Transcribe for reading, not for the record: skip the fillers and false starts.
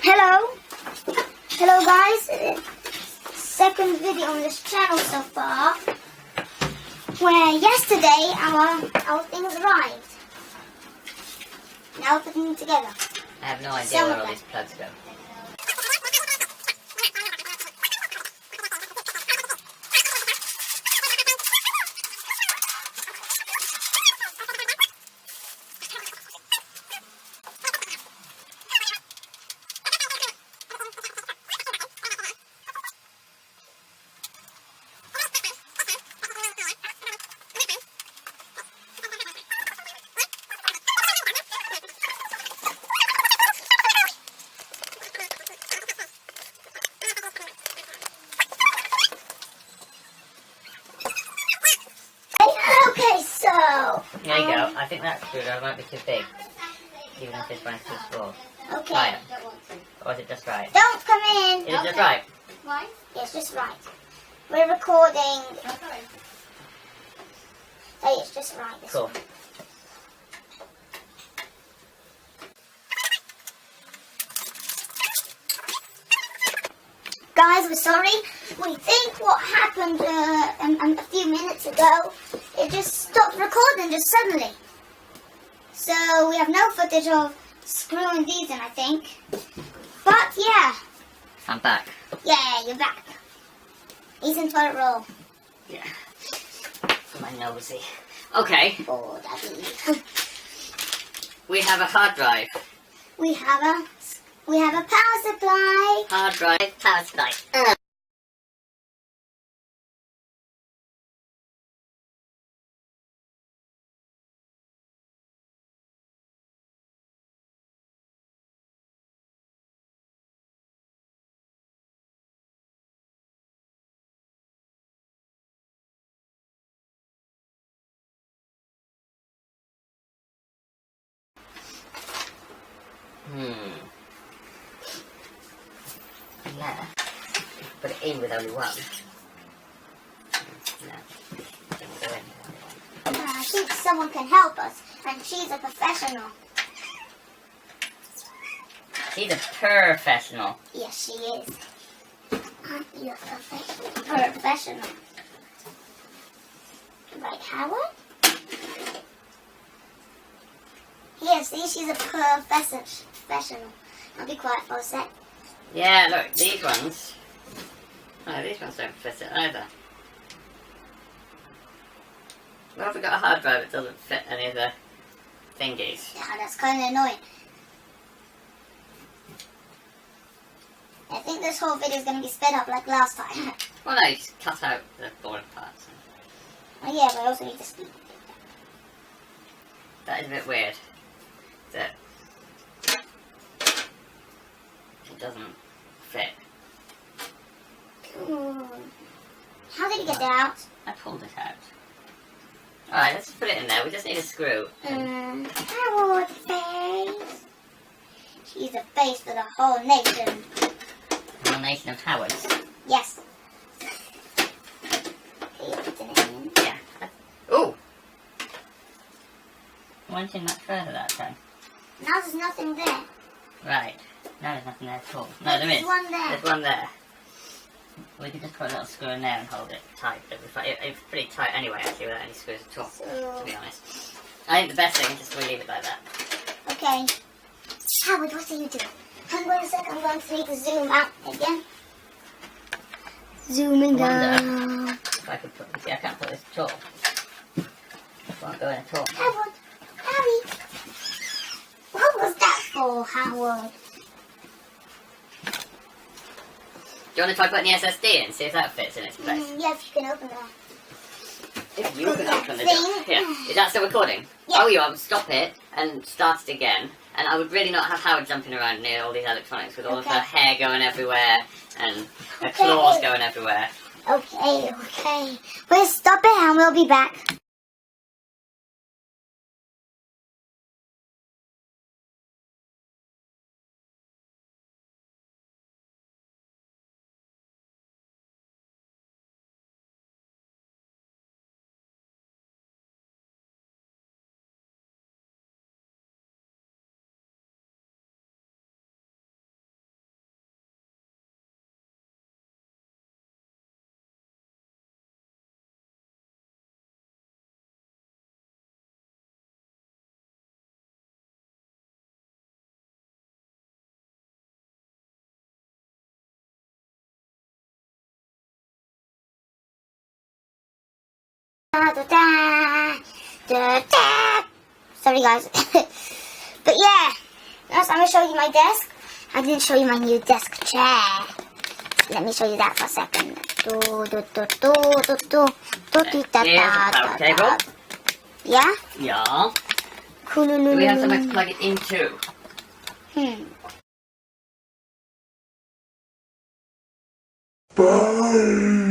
Hello, hello guys. Second video on this channel so far. Where yesterday our things arrived. Now we're putting them together. I have no idea where all these plugs go. Okay, so There you go. I think that screwdriver might be too big, even if this one's too small. okay. Right. Or is it just right? Don't come in. Is it just right? Why? Yes, just right. We're recording. Hey, it's just right. This Cool. one. Guys, we're sorry. We think what happened a few minutes ago, it just stopped recording just suddenly. So we have no footage of screwing these in, I think. But yeah, I'm back. yeah, you're back. He's in toilet roll. Yeah. My nosy. Okay. Oh, daddy. We have a hard drive. We have a power supply. Hard drive, power supply. Yeah. Put it in with only one. No. Doesn't go in. I think someone can help us, and she's a professional. She's a professional. Yes, she is. Aren't you a professional? Right, Howard? Yes, see, she's a professional. I'll be quiet for a sec. Yeah, look, these ones. Oh, these ones don't fit it either. Well, we got a hard drive that doesn't fit any of the thingies. Yeah, that's kind of annoying. I think this whole video is going to be sped up like last time. Well, no, you just cut out the boring parts. Oh yeah, but I also need to speed. That is a bit weird. That it doesn't fit. How did you get that out? I pulled it out. Alright, let's put it in there. We just need a screw. Howard face. She's a face for the whole nation. A whole nation of Howards. Yes. Okay, you're putting it in. Yeah. Ooh! Went in much further that time. Now there's nothing there. Right. Now there's nothing there at all. No, there is. There's one there. There's one there. We can just put a little screw in there and hold it tight. It's pretty tight anyway, actually, without any screws at all, So, to be honest. I think the best thing is just to leave it like that. okay. Howard, what are you doing? I'm going to need to zoom out again. Zooming I wonder down. if I could put this. Yeah, I can't put this at all. It won't go in at all. Howard, Harry. What was that for, Howard? Do you want to try putting the SSD in, see if that fits in its place? Yeah, if you can open that. If you can open the Thing. door. Here. Is that still recording? Yeah. Oh, you are. Stop it and start it again. And I would really not have Howard jumping around near all these electronics with all of her hair going everywhere and her claws going everywhere. Okay. We'll stop it and we'll be back. da da da da. Sorry guys. But yeah, next I'm going to show you my desk. I didn't show you my new desk chair. Let me show you that for a second. Here's a power table. Yeah? Yeah. Cool. Do we have somewhere to plug it into? Bye.